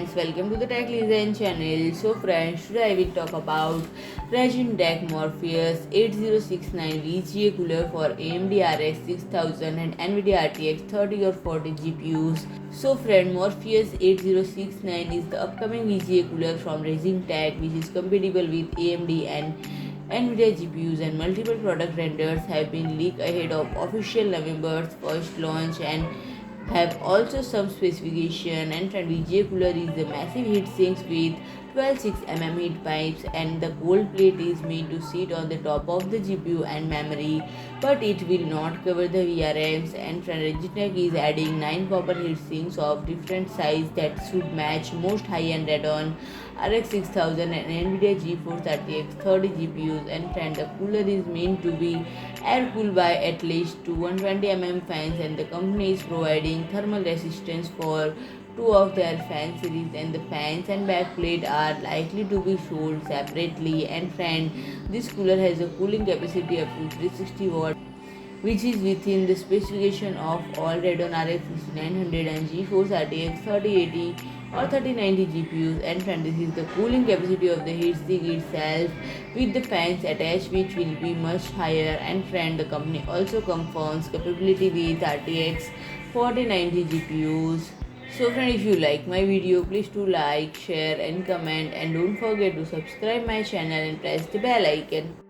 friends, welcome to the Tech Listen channel. So friends, today I will talk about Raijintek Morpheus 8069 VGA cooler for AMD RX 6000 and NVIDIA RTX 30 or 40 GPUs. So friend, Morpheus 8069 is the upcoming VGA cooler from Raijintek, which is compatible with AMD and NVIDIA GPUs, and multiple product renders have been leaked ahead of official November's first launch and have also some specification. And VGA cooler is a massive heatsinks with 12.6 mm heat pipes, and the cold plate is made to sit on the top of the GPU and memory, but it will not cover the VRMs. And Raijntek is adding 9 copper heatsinks of different size that should match most high-end Radeon RX 6000 and NVIDIA GeForce RTX 30 GPUs. And the cooler is meant to be air cooled by at least 120 mm fans, and the company is providing thermal resistance for two of their fan series, and the fans and backplate are likely to be sold separately. And friend, this cooler has a cooling capacity up to 360 watts, which is within the specification of all Radeon RX 6900 and GeForce RTX 3080 or 3090 GPUs. And friend, this is the cooling capacity of the heatsink itself with the fans attached, which will be much higher. And friend, the company also confirms capability with RTX 4090 GPUs. So friend, if you like my video, please do like, share and comment, and don't forget to subscribe my channel and press the bell icon.